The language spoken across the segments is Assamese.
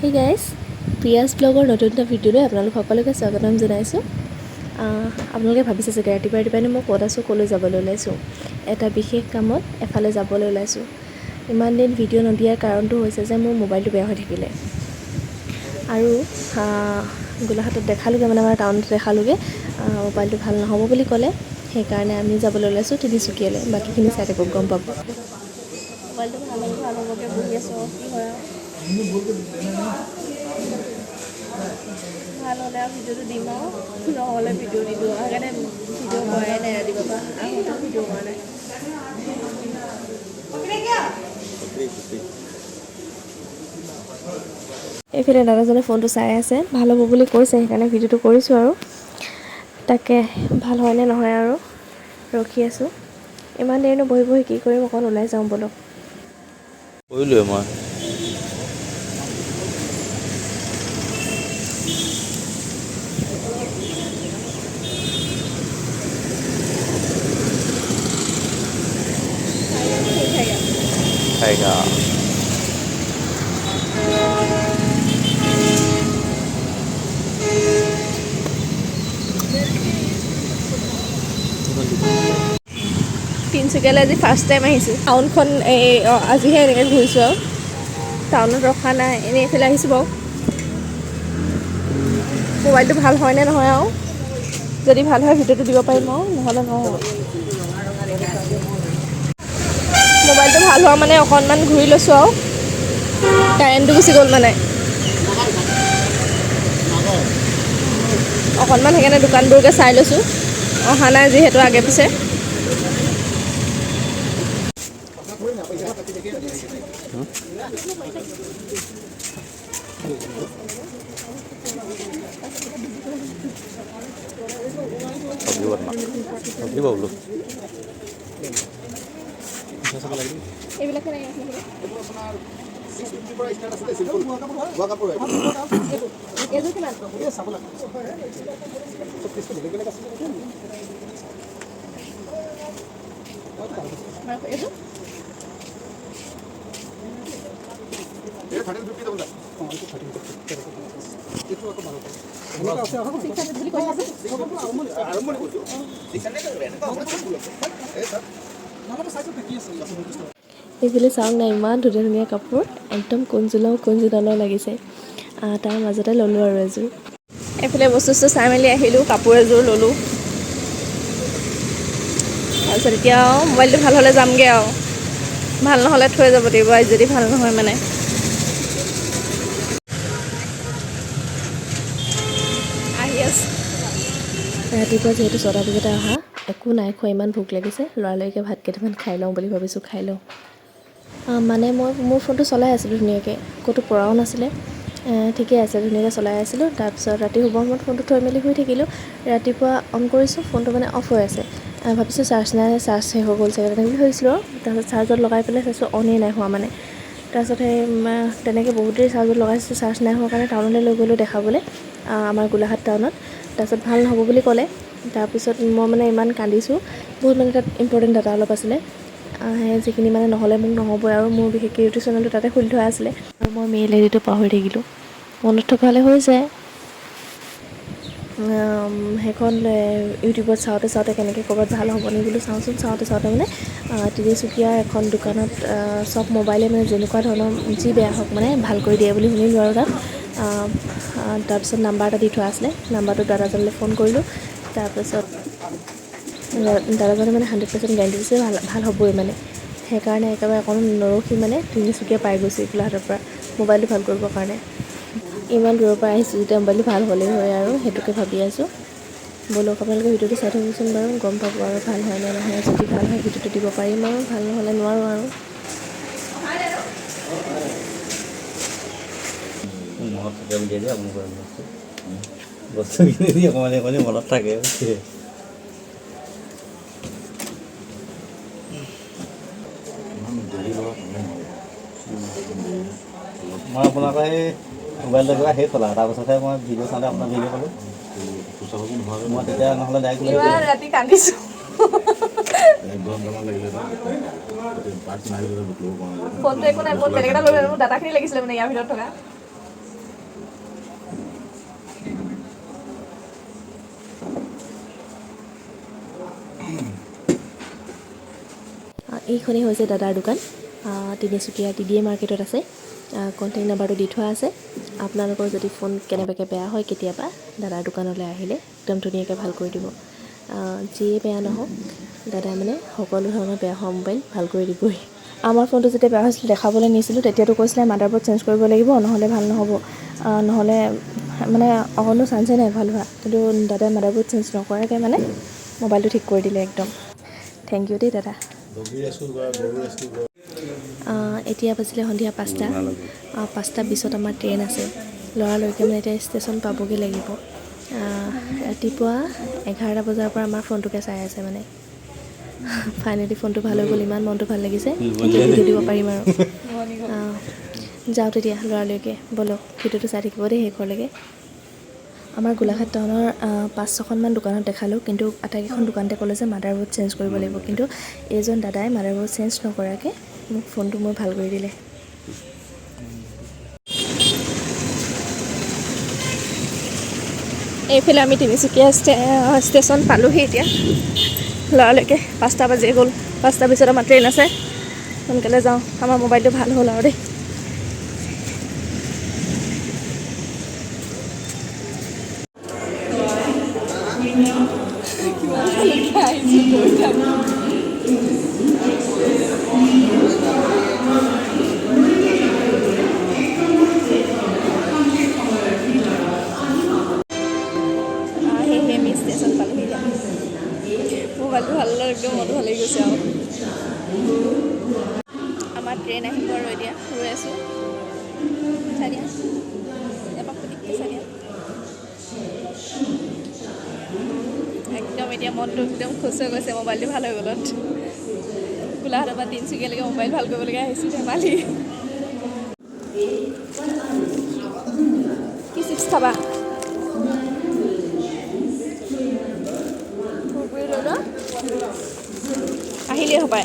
Hey guys, প্ৰিয়াছ ব্লগৰ নতুন এটা ভিডিঅ'লৈ আপোনালোক সকলোকে স্বাগতম জনাইছোঁ। আপোনালোকে ভাবিছে চাগে ৰাতিপুৱাই মই ক'ত আছোঁ, ক'লৈ যাবলৈ ওলাইছোঁ। এটা বিশেষ কামত এফালে যাবলৈ ওলাইছোঁ। ইমান দিন ভিডিঅ' নদিয়াৰ কাৰণটো হৈছে যে মোৰ মোবাইলটো বেয়া হৈ থাকিলে আৰু গোলাঘাটত দেখালোঁগৈ, মানে আমাৰ টাউনত দেখালোঁগৈ, মোবাইলটো ভাল নহ'ব বুলি ক'লে। সেইকাৰণে আমি যাবলৈ ওলাইছোঁ তিনিচুকীয়ালৈ। বাকীখিনি চাই থাকক, গম পাব। মোবাইলটো ভাল হ'বকৈ বহি আছোঁ, কি হয় ভাল হ'লে আৰু ভিডিঅ'টো দিম আৰু নহ'লে ভিডিঅ' নিদিওঁ। সেইকাৰণে ভিডিঅ' কৰাই নাই ৰাতিপুৱাৰ পৰা, আহোঁতে ভিডিঅ' কৰা নাই। এইফালে দাদাজনে ফোনটো চাই আছে, ভাল হ'ব বুলি কৈছে, সেইকাৰণে ভিডিঅ'টো কৰিছোঁ আৰু। তাকে ভাল হয়নে নহয় আৰু ৰখি আছোঁ। ইমান দেৰিনো বহি বহি কি কৰিম, অকণ ওলাই যাওঁ বলক। কৰিলোৱে মই খাইগা তিনিচুকীয়ালৈ আজি ফাৰ্ষ্ট টাইম আহিছোঁ। টাউনখন আজিহে এনেকৈ ঘূৰিছোঁ আৰু টাউনত ৰখা নাই, এনেই এইফালে আহিছোঁ বাৰু। মোবাইলটো ভাল হয়নে নহয় আৰু যদি ভাল হয় ভিডিঅ'টো দিব পাৰিম আৰু নহ'লে নহ'ব। মোবাইলটো ভাল হোৱা মানে অকণমান ঘূৰি লৈছোঁ আৰু কাৰেণ্টটো গুচি গ'ল মানে অকণমান, সেইকাৰণে দোকানবোৰকে চাই লৈছোঁ। অহা নাই যিহেতু আগে পিছে। বোলো এইবিলাকে নাই এইযোৰ কিমান? এইযোৰ এইফালে চাওক না, ইমান ধুনীয়া ধুনীয়া কাপোৰ, একদম কুঞ্জুলাও লাগিছে। তাৰ মাজতে ল'লোঁ আৰু এযোৰ। এইফালে বস্তু চাই মেলি আহিলোঁ, কাপোৰ এযোৰ ল'লোঁ। তাৰপিছত এতিয়া মোবাইলটো ভাল হ'লে যামগৈ আৰু, ভাল নহ'লে থৈ যাব লাগিব যদি ভাল নহয় মানে। আহি আছোঁ ৰাতিপুৱা যিহেতু 6টা বজাতে অহা, একো নাই খোৱা, ইমান ভোক লাগিছে। লৰালৰিকৈ ভাত কেইটামান খাই লওঁ বুলি ভাবিছোঁ, খাই লওঁ। মানে মই মোৰ ফোনটো চলাই আছিলোঁ ধুনীয়াকৈ, ক'তো পৰাও নাছিলে, ঠিকে আছে, ধুনীয়াকৈ চলাই আছিলোঁ। তাৰপিছত ৰাতি শুবৰ সময়ত ফোনটো থৈ মেলি শুই থাকিলোঁ। ৰাতিপুৱা অন কৰিছোঁ, ফোনটো মানে অফ হৈ আছে। ভাবিছোঁ চাৰ্জ নাই, চাৰ্জ শেষ হৈ গ'ল চাগে, তেনেকৈ ভাবিছিলোঁ আৰু। তাৰপিছত চাৰ্জত লগাই পেলাই চাইছোঁ অনেই নাই হোৱা মানে। তাৰপিছত সেই তেনেকৈ বহুত দেৰি চাৰ্জত লগাইছোঁ, চাৰ্জ নাই হোৱাৰ কাৰণে টাউনলৈ লৈ গ'লোঁ দেখাবলৈ, আমাৰ গোলাঘাট টাউনত। তাৰপিছত ভাল নহ'ব বুলি ক'লে। তাৰপিছত মই মানে ইমান কান্দিছোঁ, বহুত মানে তাত ইম্পৰ্টেণ্ট ডাটা অলপ আছিলে, সেই যিখিনি মানে নহ'লে মোক নহ'বই আৰু। মোৰ বিশেষকৈ ইউটিউব চেনেলটো তাতে খুলি থোৱা আছিলে আৰু মই মেইল আইডিটো পাহৰি থাকিলোঁ। মনত থকা হ'লে হৈ যায়। সেইখন ইউটিউবত চাওঁতে কেনেকৈ ক'ৰবাত ভাল হ'ব নি বুলি চাওঁতে মানে তিনিচুকীয়াৰ এখন দোকানত চব মোবাইলে মানে যেনেকুৱা ধৰণৰ যি বেয়া হওক মানে ভাল কৰি দিয়ে বুলি শুনিলোঁ আৰু তাত। তাৰপিছত নাম্বাৰ এটা দি থোৱা আছিলে, নাম্বাৰটো দাদাজনলৈ ফোন কৰিলোঁ। তাৰপিছত দাদাজনে মানে 100% গেৰাণ্টি দিছে ভাল হ'বই মানে। সেইকাৰণে একেবাৰে অকণ নৰখি মানে তিনিচুকীয়া পাই গৈছোঁ গোলাঘাটৰ পৰা মোবাইলটো ভাল কৰিবৰ কাৰণে। ইমান দূৰৰ পৰা আহিছোঁ যেতিয়া মোবাইলটো ভাল হ'লেই হয় আৰু, সেইটোকে ভাবি আছোঁ। বলক আপোনালোকে ভিডিঅ'টো চাই থাককচোন বাৰু, গম পাব আৰু ভাল হয় নে নহয়। যদি ভাল হয় ভিডিঅ'টো দিব পাৰিম আৰু, ভাল নহ'লে নোৱাৰোঁ আৰু। মনত থাকে বুলিয়ে যে আপুনি বস্তুখিনি অকণমান মনত থাকে। মই আপোনালোকৰ এই মোবাইল লগোৱা শেষ হ'ল আৰু, তাৰপাছতহে মই ভিডিঅ' চাওঁতে আপোনাৰ ভিডিঅ' পালোঁ। মই তেতিয়া নহ'লে ডাইৰেক্ট ৰাতি কান্দিছোঁ। ফোনটো একো নাই, বহুত বেলেগ এটা লৈ ল'লোঁ, ডাটাখিনি লাগিছিলে মানে ইয়াৰ ভিতৰত থকা। এইখনেই হৈছে দাদাৰ দোকান, তিনিচুকীয়া TDA মাৰ্কেটত আছে। কণ্টেক্ট নাম্বাৰটো দি থোৱা আছে। আপোনালোকৰ যদি ফোন কেনেবাকৈ বেয়া হয় কেতিয়াবা দাদাৰ দোকানলৈ আহিলে একদম ধুনীয়াকৈ ভাল কৰি দিব। যিয়ে বেয়া নহওক দাদাই মানে সকলো ধৰণৰ বেয়া হোৱা মোবাইল ভাল কৰি দিবই। আমাৰ ফোনটো যেতিয়া বেয়া হৈছিল দেখাবলৈ নিছিলোঁ, তেতিয়াতো কৈছিলে মাডাৰবোৰ্ড চেঞ্জ কৰিব লাগিব, নহ'লে ভাল নহ'ব, নহ'লে মানে অকণো চান্সেই নাই ভাল হোৱা। কিন্তু দাদাই মাডাৰবোৰ্ড চেঞ্জ নকৰাকৈ মানে মোবাইলটো ঠিক কৰি দিলে একদম। থেংক ইউ দেই দাদা। এতিয়া বাজিলে সন্ধিয়া 5টা। 5:20 আমাৰ ট্ৰেইন আছে। লৰালৰিকৈ মানে এতিয়া ষ্টেচন পাবগৈ লাগিব। ৰাতিপুৱা 11টা বজাৰ পৰা আমাৰ ফোনটোকে চাই আছে মানে। ফাইনেলি ফোনটো ভাল হৈ গ'ল, ইমান মনটো ভাল লাগিছে। এতিয়া ভিডিঅ' দিব পাৰিম আৰু। যাওঁ তেতিয়া লৰালৰিকৈ, ব'লক ভিডিঅ'টো চাই থাকিব দেই শেষলৈকে। আমাৰ গোলাঘাট টাউনৰ 5-6খনমান দোকানত দেখালোঁ, কিন্তু আটাইকেইখন দোকানতে ক'লে যে মাডাৰবোৰ্ড চেঞ্জ কৰিব লাগিব। কিন্তু এইজন দাদাই মাডাৰবোৰ্ড চেঞ্জ নকৰাকৈ মোক ফোনটো মোৰ ভাল কৰি দিলে। এইফালে আমি তিনিচুকীয়া ষ্টেচন পালোহি এতিয়া। লৰালৰিকৈ 5টা বাজি গ'ল। 5:20 আমাৰ ট্ৰেইন আছে, সোনকালে যাওঁ। আমাৰ মোবাইলটো ভাল হ'ল আৰু দেই। আমি ষ্টেচন পালোহি এতিয়া। মোবাইলটো ভাল হ'লে একদম মনটো ভাল লাগি গৈছে আৰু। আমাৰ ট্ৰেইন আহিব আৰু এতিয়া ৰৈ আছোঁ। চাই দিয়া এপাক পিটিককৈ চাই দিয়া। একদম এতিয়া মনটো একদম খুচ হৈ গৈছে মোবাইলটো ভাল হৈ গ'লত। গোলাঘাটৰ পৰা তিনিচুকীয়ালৈকে মোবাইল ভাল কৰিবলগীয়া আহিছোঁ, ধেমালি। কি চিপছ খাবা? আহিলেই হ'বাই।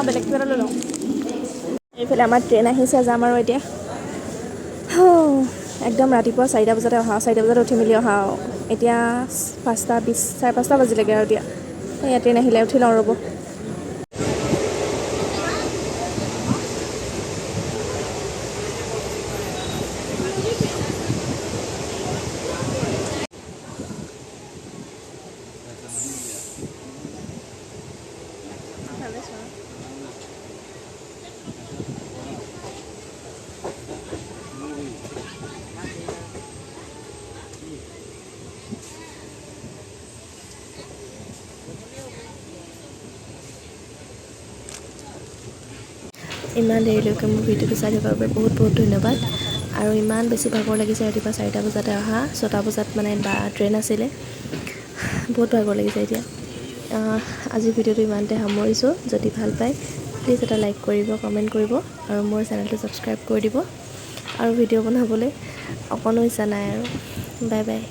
বেলেগ কিবা এটা লৈ লওঁ। এইফালে আমাৰ ট্ৰেইন আহিছে, যাম আৰু এতিয়া। একদম ৰাতিপুৱা 4টা বজাতে অহা, 4টা বজাত উঠি মেলি অহা আৰু। এতিয়া 5:20, 5:30 বাজিলেগৈ আৰু এতিয়া। এয়া ট্ৰেইন আহিলে, উঠি লওঁ ৰ'ব। ইমান দেৰিলৈকে মোৰ ভিডিঅ'টো চাই থকাৰ বাবে বহুত বহুত ধন্যবাদ। আৰু ইমান বেছি ভাগৰ লাগিছে ৰাতিপুৱা 4টা বজাতে অহা, 6টা বজাত মানে ট্ৰেইন আছিলে। বহুত ভাগৰ লাগিছে এতিয়া। আজিৰ ভিডিঅ'টো ইমানতে সামৰিছোঁ। যদি ভাল পায় প্লিজ এটা লাইক কৰিব, কমেণ্ট কৰিব আৰু মোৰ চেনেলটো ছাবস্ক্ৰাইব কৰি দিব। আৰু ভিডিঅ' বনাবলৈ অকণো ইচ্ছা নাই আৰু। Bye bye.